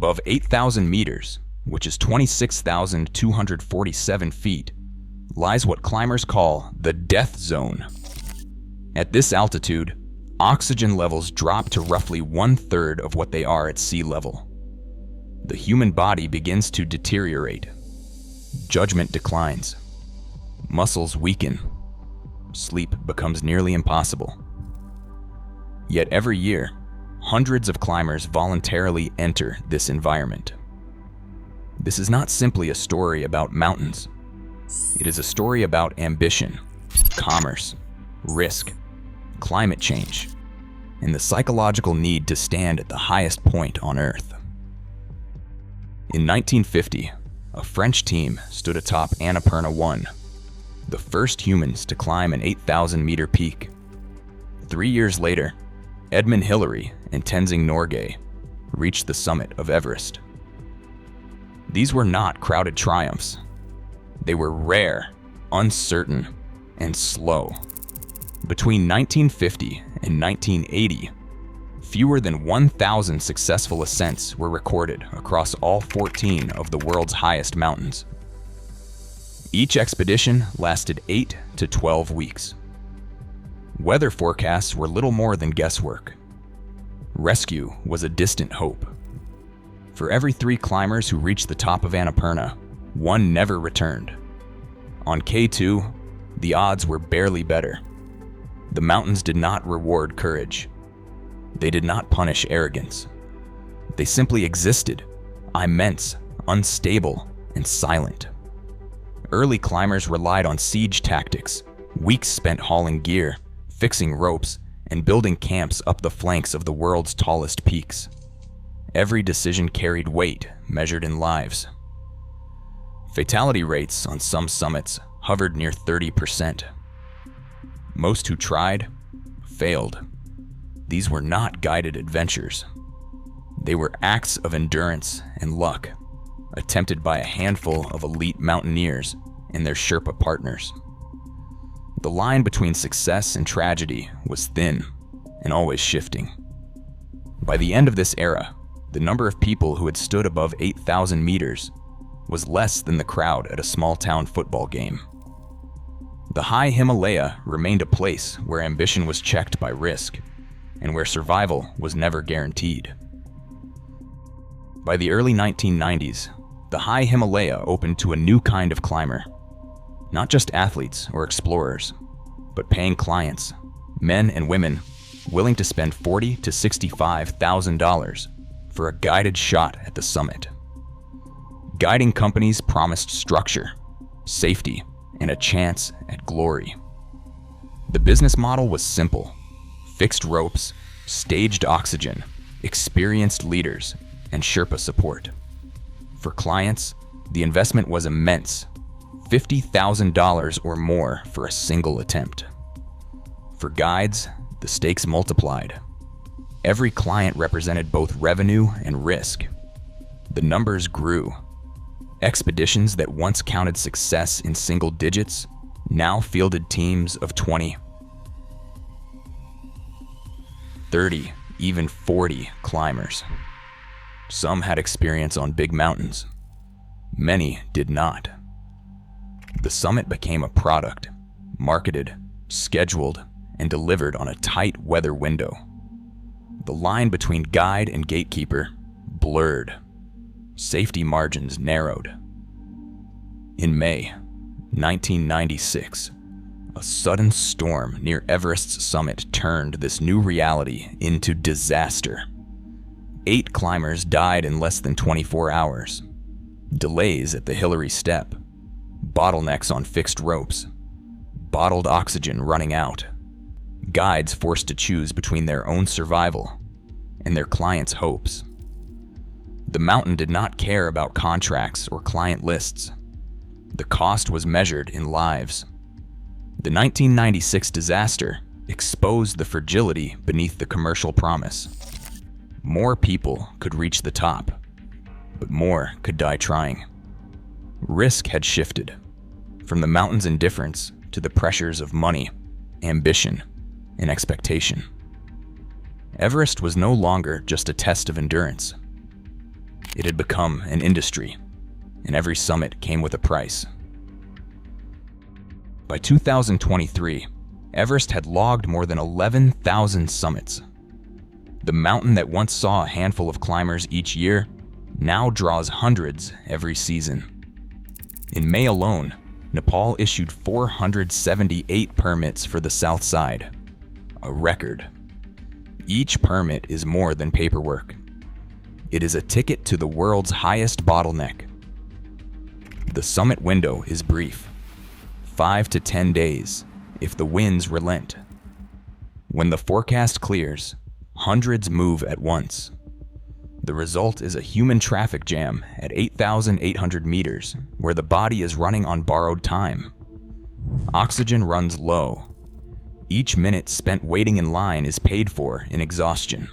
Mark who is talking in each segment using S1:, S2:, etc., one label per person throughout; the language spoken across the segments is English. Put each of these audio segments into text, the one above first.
S1: Above 8,000 meters, which is 26,247 feet, lies what climbers call the death zone. At this altitude, oxygen levels drop to roughly 1/3 of what they are at sea level. The human body begins to deteriorate. Judgment declines. Muscles weaken. Sleep becomes nearly impossible. Yet every year, hundreds of climbers voluntarily enter this environment. This is not simply a story about mountains. It is a story about ambition, commerce, risk, climate change, and the psychological need to stand at the highest point on Earth. In 1950, a French team stood atop Annapurna 1, the first humans to climb an 8,000-meter peak. 3 years later, Edmund Hillary and Tenzing Norgay reached the summit of Everest. These were not crowded triumphs. They were rare, uncertain, and slow. Between 1950 and 1980, fewer than 1,000 successful ascents were recorded across all 14 of the world's highest mountains. Each expedition lasted 8 to 12 weeks. Weather forecasts were little more than guesswork. Rescue was a distant hope. For every 3 climbers who reached the top of Annapurna, 1 never returned. On K2, the odds were barely better. The mountains did not reward courage. They did not punish arrogance. They simply existed, immense, unstable, and silent. Early climbers relied on siege tactics, weeks spent hauling gear, fixing ropes, and building camps up the flanks of the world's tallest peaks. Every decision carried weight measured in lives. Fatality rates on some summits hovered near 30%. Most who tried, failed. These were not guided adventures. They were acts of endurance and luck, attempted by a handful of elite mountaineers and their Sherpa partners. The line between success and tragedy was thin and always shifting. By the end of this era, the number of people who had stood above 8,000 meters was less than the crowd at a small-town football game. The high Himalaya remained a place where ambition was checked by risk, and where survival was never guaranteed. By the early 1990s, the high Himalaya opened to a new kind of climber. Not just athletes or explorers, but paying clients, men and women willing to spend $40,000 to $65,000 for a guided shot at the summit. Guiding companies promised structure, safety, and a chance at glory. The business model was simple: fixed ropes, staged oxygen, experienced leaders, and Sherpa support. For clients, the investment was immense: $50,000 or more for a single attempt. For guides, the stakes multiplied. Every client represented both revenue and risk. The numbers grew. Expeditions that once counted success in single digits now fielded teams of 20, 30, even 40 climbers. Some had experience on big mountains. Many did not. The summit became a product, marketed, scheduled, and delivered on a tight weather window. The line between guide and gatekeeper blurred. Safety margins narrowed. In May 1996, a sudden storm near Everest's summit turned this new reality into disaster. 8 climbers died in less than 24 hours. Delays at the Hillary Step, bottlenecks on fixed ropes, bottled oxygen running out, guides forced to choose between their own survival and their clients' hopes. The mountain did not care about contracts or client lists. The cost was measured in lives. The 1996 disaster exposed the fragility beneath the commercial promise. More people could reach the top, but more could die trying. Risk had shifted from the mountain's indifference to the pressures of money, ambition, and expectation. Everest was no longer just a test of endurance. It had become an industry, and every summit came with a price. By 2023, Everest had logged more than 11,000 summits. The mountain that once saw a handful of climbers each year now draws hundreds every season. In May alone, Nepal issued 478 permits for the south side, a record. Each permit is more than paperwork. It is a ticket to the world's highest bottleneck. The summit window is brief, 5 to 10 days, if the winds relent. When the forecast clears, hundreds move at once. The result is a human traffic jam at 8,800 meters, where the body is running on borrowed time. Oxygen runs low. Each minute spent waiting in line is paid for in exhaustion.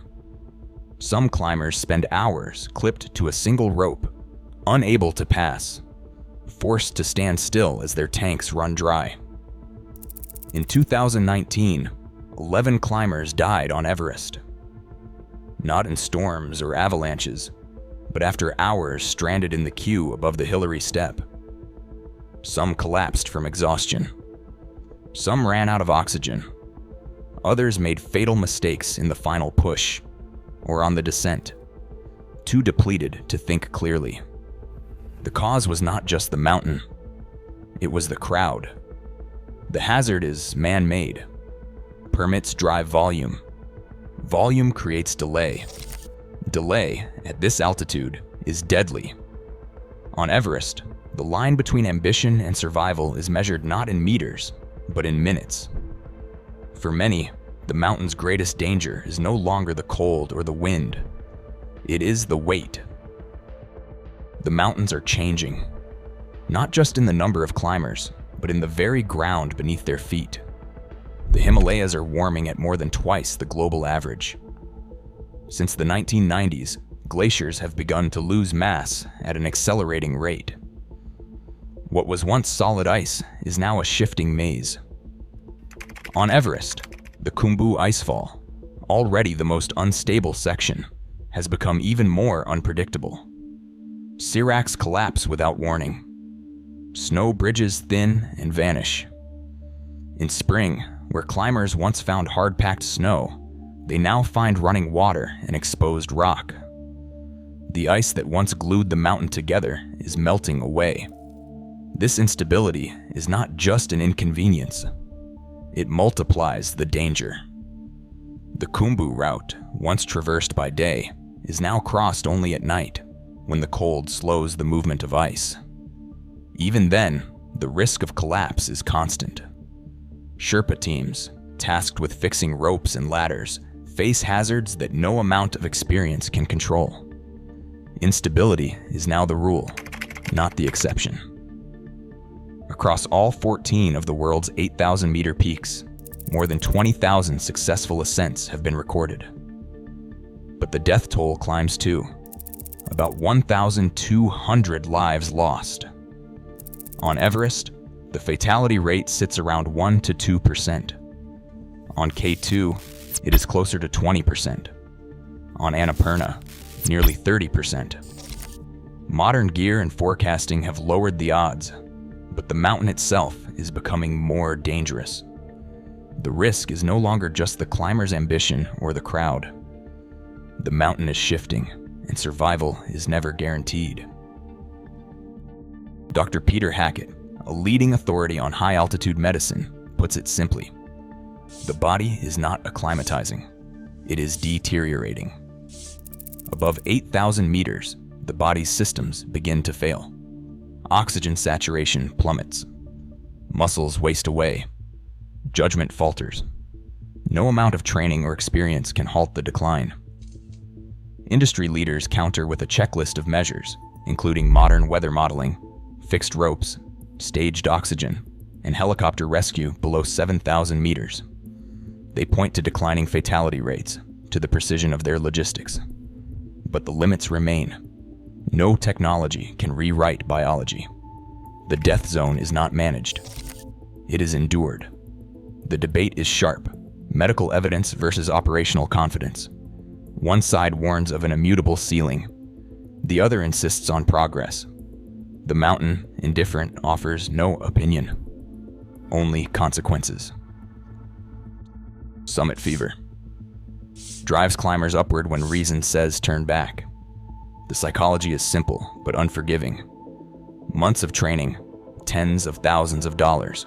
S1: Some climbers spend hours clipped to a single rope, unable to pass, forced to stand still as their tanks run dry. In 2019, 11 climbers died on Everest. Not in storms or avalanches, but after hours stranded in the queue above the Hillary Step. Some collapsed from exhaustion. Some ran out of oxygen. Others made fatal mistakes in the final push or on the descent, too depleted to think clearly. The cause was not just the mountain, it was the crowd. The hazard is man-made. Permits drive volume. Volume creates delay. Delay, at this altitude, is deadly. On Everest, the line between ambition and survival is measured not in meters, but in minutes. For many, the mountain's greatest danger is no longer the cold or the wind. It is the weight. The mountains are changing, not just in the number of climbers, but in the very ground beneath their feet. The Himalayas are warming at more than twice the global average. Since the 1990s, glaciers have begun to lose mass at an accelerating rate. What was once solid ice is now a shifting maze. On Everest, the Khumbu icefall, already the most unstable section, has become even more unpredictable. Seracs collapse without warning. Snow bridges thin and vanish. In spring, where climbers once found hard-packed snow, they now find running water and exposed rock. The ice that once glued the mountain together is melting away. This instability is not just an inconvenience. It multiplies the danger. The Khumbu route, once traversed by day, is now crossed only at night, when the cold slows the movement of ice. Even then, the risk of collapse is constant. Sherpa teams, tasked with fixing ropes and ladders, face hazards that no amount of experience can control. Instability is now the rule, not the exception. Across all 14 of the world's 8,000-meter peaks, more than 20,000 successful ascents have been recorded. But the death toll climbs too. About 1,200 lives lost. On Everest, the fatality rate sits around 1 to 2%. On K2, it is closer to 20%. On Annapurna, nearly 30%. Modern gear and forecasting have lowered the odds, but the mountain itself is becoming more dangerous. The risk is no longer just the climber's ambition or the crowd. The mountain is shifting, and survival is never guaranteed. Dr. Peter Hackett, a leading authority on high-altitude medicine, puts it simply: the body is not acclimatizing, it is deteriorating. Above 8,000 meters, the body's systems begin to fail. Oxygen saturation plummets. Muscles waste away. Judgment falters. No amount of training or experience can halt the decline. Industry leaders counter with a checklist of measures, including modern weather modeling, fixed ropes, staged oxygen, and helicopter rescue below 7,000 meters. They point to declining fatality rates, to the precision of their logistics. But the limits remain. No technology can rewrite biology. The death zone is not managed. It is endured. The debate is sharp: medical evidence versus operational confidence. One side warns of an immutable ceiling. The other insists on progress. The mountain, indifferent, offers no opinion, only consequences. Summit fever drives climbers upward when reason says turn back. The psychology is simple but unforgiving. Months of training, tens of thousands of dollars,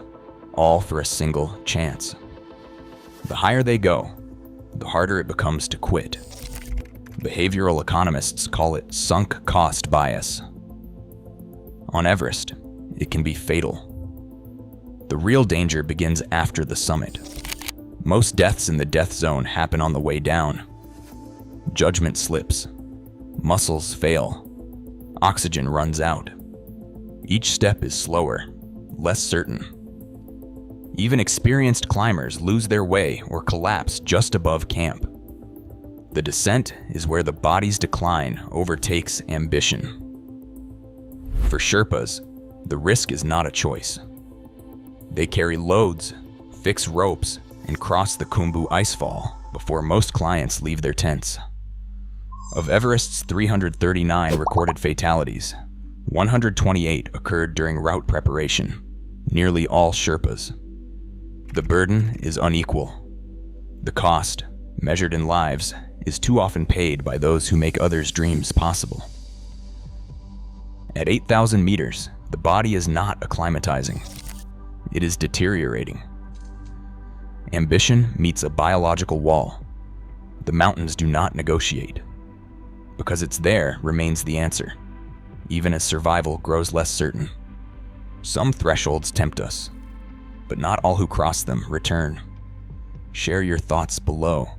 S1: all for a single chance. The higher they go, the harder it becomes to quit. Behavioral economists call it sunk cost bias. On Everest, it can be fatal. The real danger begins after the summit. Most deaths in the death zone happen on the way down. Judgment slips. Muscles fail. Oxygen runs out. Each step is slower, less certain. Even experienced climbers lose their way or collapse just above camp. The descent is where the body's decline overtakes ambition. For Sherpas, the risk is not a choice. They carry loads, fix ropes, and cross the Khumbu icefall before most clients leave their tents. Of Everest's 339 recorded fatalities, 128 occurred during route preparation, nearly all Sherpas. The burden is unequal. The cost, measured in lives, is too often paid by those who make others' dreams possible. At 8,000 meters, the body is not acclimatizing. It is deteriorating. Ambition meets a biological wall. The mountains do not negotiate. Because it's there remains the answer, even as survival grows less certain. Some thresholds tempt us, but not all who cross them return. Share your thoughts below.